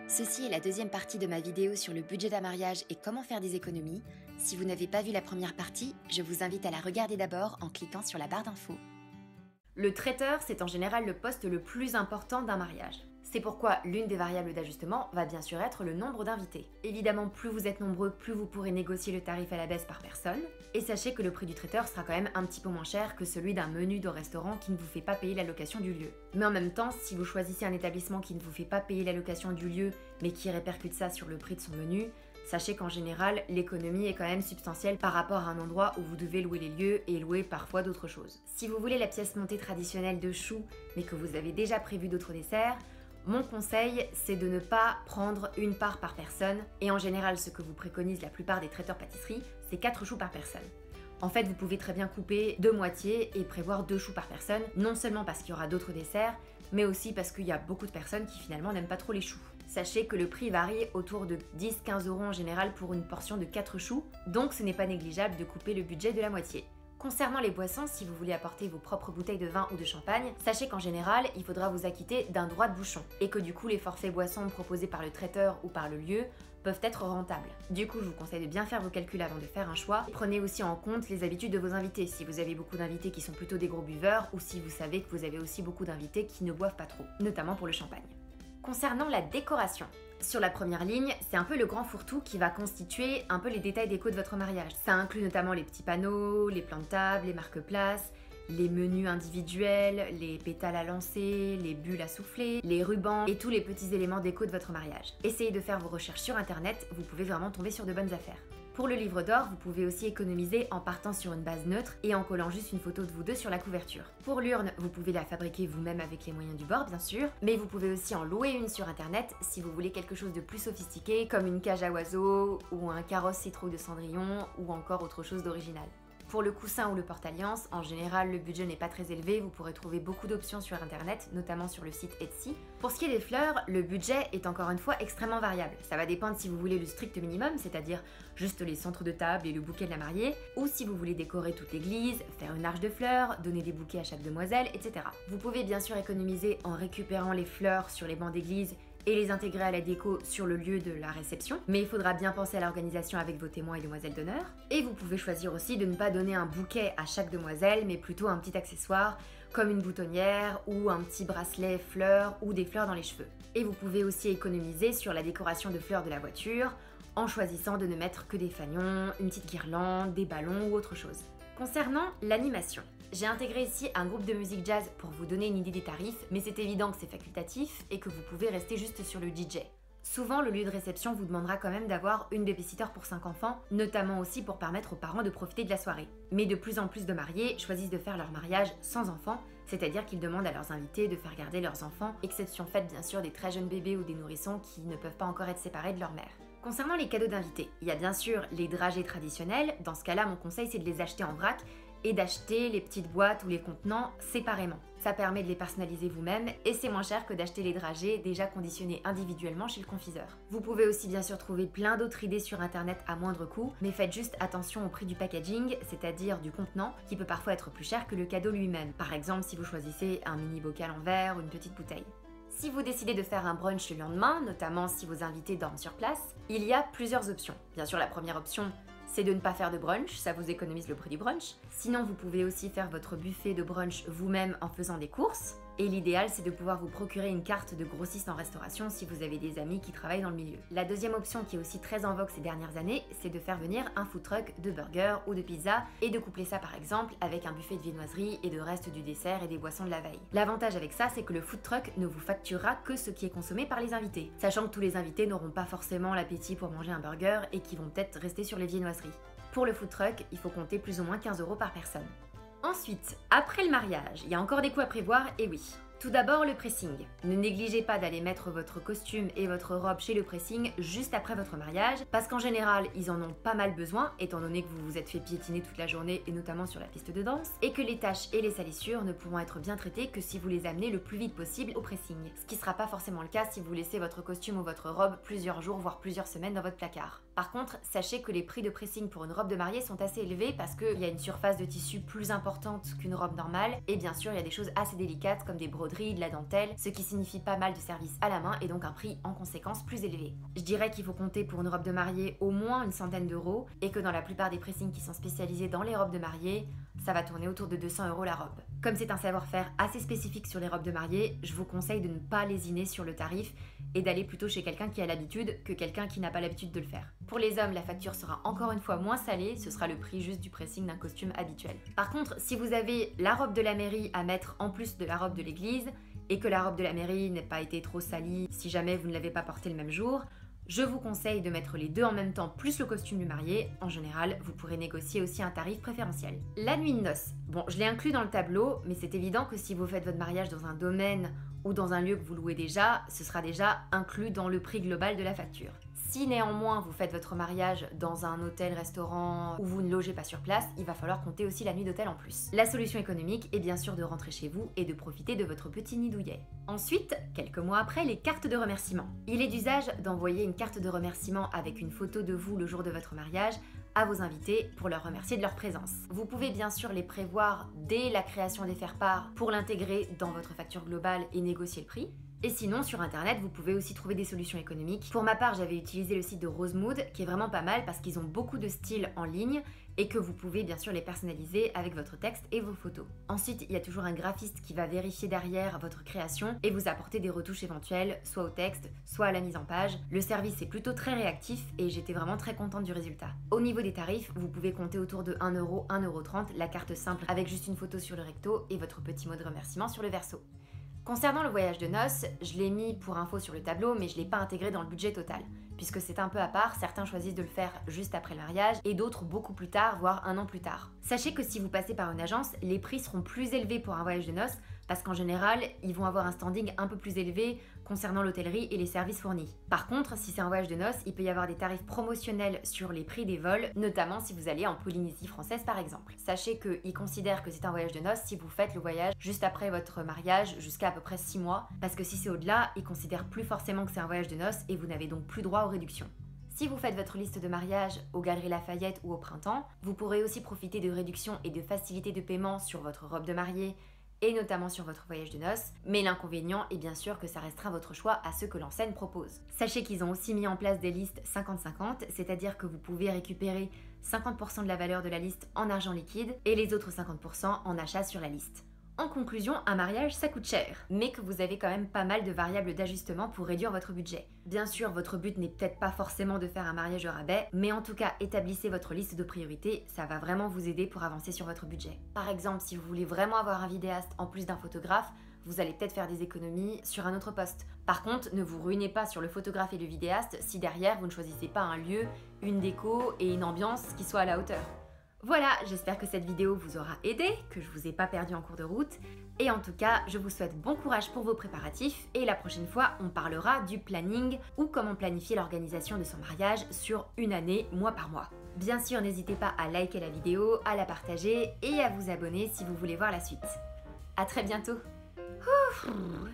Ceci est la deuxième partie de ma vidéo sur le budget d'un mariage et comment faire des économies. Si vous n'avez pas vu la première partie, je vous invite à la regarder d'abord en cliquant sur la barre d'infos. Le traiteur, c'est en général le poste le plus important d'un mariage. C'est pourquoi l'une des variables d'ajustement va bien sûr être le nombre d'invités. Évidemment, plus vous êtes nombreux, plus vous pourrez négocier le tarif à la baisse par personne. Et sachez que le prix du traiteur sera quand même un petit peu moins cher que celui d'un menu de restaurant qui ne vous fait pas payer la location du lieu. Mais en même temps, si vous choisissez un établissement qui ne vous fait pas payer la location du lieu, mais qui répercute ça sur le prix de son menu, sachez qu'en général, l'économie est quand même substantielle par rapport à un endroit où vous devez louer les lieux et louer parfois d'autres choses. Si vous voulez la pièce montée traditionnelle de choux, mais que vous avez déjà prévu d'autres desserts, mon conseil, c'est de ne pas prendre une part par personne, et en général, ce que vous préconisent la plupart des traiteurs pâtisseries, c'est 4 choux par personne. En fait, vous pouvez très bien couper de moitié et prévoir 2 choux par personne, non seulement parce qu'il y aura d'autres desserts, mais aussi parce qu'il y a beaucoup de personnes qui finalement n'aiment pas trop les choux. Sachez que le prix varie autour de 10-15 € en général pour une portion de 4 choux, donc ce n'est pas négligeable de couper le budget de la moitié. Concernant les boissons, si vous voulez apporter vos propres bouteilles de vin ou de champagne, sachez qu'en général, il faudra vous acquitter d'un droit de bouchon, et que du coup les forfaits boissons proposés par le traiteur ou par le lieu peuvent être rentables. Du coup, je vous conseille de bien faire vos calculs avant de faire un choix. Prenez aussi en compte les habitudes de vos invités, si vous avez beaucoup d'invités qui sont plutôt des gros buveurs, ou si vous savez que vous avez aussi beaucoup d'invités qui ne boivent pas trop, notamment pour le champagne. Concernant la décoration, sur la première ligne, c'est un peu le grand fourre-tout qui va constituer un peu les détails déco de votre mariage. Ça inclut notamment les petits panneaux, les plans de table, les marque-places, les menus individuels, les pétales à lancer, les bulles à souffler, les rubans et tous les petits éléments déco de votre mariage. Essayez de faire vos recherches sur internet, vous pouvez vraiment tomber sur de bonnes affaires. Pour le livre d'or, vous pouvez aussi économiser en partant sur une base neutre et en collant juste une photo de vous deux sur la couverture. Pour l'urne, vous pouvez la fabriquer vous-même avec les moyens du bord bien sûr, mais vous pouvez aussi en louer une sur internet si vous voulez quelque chose de plus sophistiqué comme une cage à oiseaux ou un carrosse citrouille de Cendrillon ou encore autre chose d'original. Pour le coussin ou le porte-alliance, en général le budget n'est pas très élevé, vous pourrez trouver beaucoup d'options sur internet, notamment sur le site Etsy. Pour ce qui est des fleurs, le budget est encore une fois extrêmement variable. Ça va dépendre si vous voulez le strict minimum, c'est-à-dire juste les centres de table et le bouquet de la mariée, ou si vous voulez décorer toute l'église, faire une arche de fleurs, donner des bouquets à chaque demoiselle, etc. Vous pouvez bien sûr économiser en récupérant les fleurs sur les bancs d'église et les intégrer à la déco sur le lieu de la réception, mais il faudra bien penser à l'organisation avec vos témoins et demoiselles d'honneur. Et vous pouvez choisir aussi de ne pas donner un bouquet à chaque demoiselle, mais plutôt un petit accessoire, comme une boutonnière ou un petit bracelet fleurs ou des fleurs dans les cheveux. Et vous pouvez aussi économiser sur la décoration de fleurs de la voiture, en choisissant de ne mettre que des fanions, une petite guirlande, des ballons ou autre chose. Concernant l'animation, j'ai intégré ici un groupe de musique jazz pour vous donner une idée des tarifs, mais c'est évident que c'est facultatif et que vous pouvez rester juste sur le DJ. Souvent, le lieu de réception vous demandera quand même d'avoir une babysitter pour 5 enfants, notamment aussi pour permettre aux parents de profiter de la soirée. Mais de plus en plus de mariés choisissent de faire leur mariage sans enfants, c'est-à-dire qu'ils demandent à leurs invités de faire garder leurs enfants, exception faite bien sûr des très jeunes bébés ou des nourrissons qui ne peuvent pas encore être séparés de leur mère. Concernant les cadeaux d'invités, il y a bien sûr les dragées traditionnelles, dans ce cas-là mon conseil c'est de les acheter en vrac et d'acheter les petites boîtes ou les contenants séparément. Ça permet de les personnaliser vous-même et c'est moins cher que d'acheter les dragées déjà conditionnés individuellement chez le confiseur. Vous pouvez aussi bien sûr trouver plein d'autres idées sur internet à moindre coût, mais faites juste attention au prix du packaging, c'est-à-dire du contenant, qui peut parfois être plus cher que le cadeau lui-même. Par exemple si vous choisissez un mini bocal en verre ou une petite bouteille. Si vous décidez de faire un brunch le lendemain, notamment si vos invités dorment sur place, il y a plusieurs options. Bien sûr la première option, c'est de ne pas faire de brunch, ça vous économise le prix du brunch. Sinon, vous pouvez aussi faire votre buffet de brunch vous-même en faisant des courses. Et l'idéal, c'est de pouvoir vous procurer une carte de grossiste en restauration si vous avez des amis qui travaillent dans le milieu. La deuxième option qui est aussi très en vogue ces dernières années, c'est de faire venir un food truck de burgers ou de pizza et de coupler ça par exemple avec un buffet de viennoiserie et de reste du dessert et des boissons de la veille. L'avantage avec ça, c'est que le food truck ne vous facturera que ce qui est consommé par les invités, sachant que tous les invités n'auront pas forcément l'appétit pour manger un burger et qui vont peut-être rester sur les viennoiseries. Pour le food truck, il faut compter plus ou moins 15 € par personne. Ensuite, après le mariage, il y a encore des coûts à prévoir, et oui. Tout d'abord, le pressing. Ne négligez pas d'aller mettre votre costume et votre robe chez le pressing juste après votre mariage, parce qu'en général, ils en ont pas mal besoin, étant donné que vous vous êtes fait piétiner toute la journée et notamment sur la piste de danse, et que les taches et les salissures ne pourront être bien traitées que si vous les amenez le plus vite possible au pressing. Ce qui sera pas forcément le cas si vous laissez votre costume ou votre robe plusieurs jours, voire plusieurs semaines dans votre placard. Par contre, sachez que les prix de pressing pour une robe de mariée sont assez élevés parce qu'il y a une surface de tissu plus importante qu'une robe normale, et bien sûr, il y a des choses assez délicates comme des broderies broderie, de la dentelle, ce qui signifie pas mal de services à la main et donc un prix en conséquence plus élevé. Je dirais qu'il faut compter pour une robe de mariée au moins une centaine d'euros et que dans la plupart des pressings qui sont spécialisés dans les robes de mariée, ça va tourner autour de 200 € la robe. Comme c'est un savoir-faire assez spécifique sur les robes de mariée, je vous conseille de ne pas lésiner sur le tarif et d'aller plutôt chez quelqu'un qui a l'habitude que quelqu'un qui n'a pas l'habitude de le faire. Pour les hommes, la facture sera encore une fois moins salée, ce sera le prix juste du pressing d'un costume habituel. Par contre, si vous avez la robe de la mairie à mettre en plus de la robe de l'église, et que la robe de la mairie n'ait pas été trop salie si jamais vous ne l'avez pas portée le même jour, je vous conseille de mettre les deux en même temps plus le costume du marié. En général, vous pourrez négocier aussi un tarif préférentiel. La nuit de noces. Bon, je l'ai inclus dans le tableau, mais c'est évident que si vous faites votre mariage dans un domaine ou dans un lieu que vous louez déjà, ce sera déjà inclus dans le prix global de la facture. Si néanmoins vous faites votre mariage dans un hôtel-restaurant où vous ne logez pas sur place, il va falloir compter aussi la nuit d'hôtel en plus. La solution économique est bien sûr de rentrer chez vous et de profiter de votre petit nid douillet. Ensuite, quelques mois après, les cartes de remerciement. Il est d'usage d'envoyer une carte de remerciement avec une photo de vous le jour de votre mariage à vos invités pour leur remercier de leur présence. Vous pouvez bien sûr les prévoir dès la création des faire-part pour l'intégrer dans votre facture globale et négocier le prix. Et sinon, sur internet, vous pouvez aussi trouver des solutions économiques. Pour ma part, j'avais utilisé le site de Rosemood, qui est vraiment pas mal parce qu'ils ont beaucoup de styles en ligne et que vous pouvez bien sûr les personnaliser avec votre texte et vos photos. Ensuite, il y a toujours un graphiste qui va vérifier derrière votre création et vous apporter des retouches éventuelles, soit au texte, soit à la mise en page. Le service est plutôt très réactif et j'étais vraiment très contente du résultat. Au niveau des tarifs, vous pouvez compter autour de 1 €, 1,30 € la carte simple avec juste une photo sur le recto et votre petit mot de remerciement sur le verso. Concernant le voyage de noces, je l'ai mis pour info sur le tableau, mais je ne l'ai pas intégré dans le budget total. Puisque c'est un peu à part, certains choisissent de le faire juste après le mariage et d'autres beaucoup plus tard, voire 1 an plus tard. Sachez que si vous passez par une agence, les prix seront plus élevés pour un voyage de noces parce qu'en général, ils vont avoir un standing un peu plus élevé concernant l'hôtellerie et les services fournis. Par contre, si c'est un voyage de noces, il peut y avoir des tarifs promotionnels sur les prix des vols, notamment si vous allez en Polynésie française par exemple. Sachez qu'ils considèrent que c'est un voyage de noces si vous faites le voyage juste après votre mariage jusqu'à peu près 6 mois, parce que si c'est au-delà, ils considèrent plus forcément que c'est un voyage de noces et vous n'avez donc plus droit aux réductions. Si vous faites votre liste de mariage aux Galeries Lafayette ou au printemps, vous pourrez aussi profiter de réductions et de facilités de paiement sur votre robe de mariée et notamment sur votre voyage de noces, mais l'inconvénient est bien sûr que ça restera votre choix à ce que l'enseigne propose. Sachez qu'ils ont aussi mis en place des listes 50-50, c'est-à-dire que vous pouvez récupérer 50% de la valeur de la liste en argent liquide et les autres 50% en achat sur la liste. En conclusion, un mariage ça coûte cher, mais que vous avez quand même pas mal de variables d'ajustement pour réduire votre budget. Bien sûr, votre but n'est peut-être pas forcément de faire un mariage au rabais, mais en tout cas, établissez votre liste de priorités, ça va vraiment vous aider pour avancer sur votre budget. Par exemple, si vous voulez vraiment avoir un vidéaste en plus d'un photographe, vous allez peut-être faire des économies sur un autre poste. Par contre, ne vous ruinez pas sur le photographe et le vidéaste si derrière vous ne choisissez pas un lieu, une déco et une ambiance qui soient à la hauteur. Voilà, j'espère que cette vidéo vous aura aidé, que je vous ai pas perdu en cours de route. Et en tout cas, je vous souhaite bon courage pour vos préparatifs et la prochaine fois, on parlera du planning ou comment planifier l'organisation de son mariage sur une année, mois par mois. Bien sûr, n'hésitez pas à liker la vidéo, à la partager et à vous abonner si vous voulez voir la suite. À très bientôt. Ouh.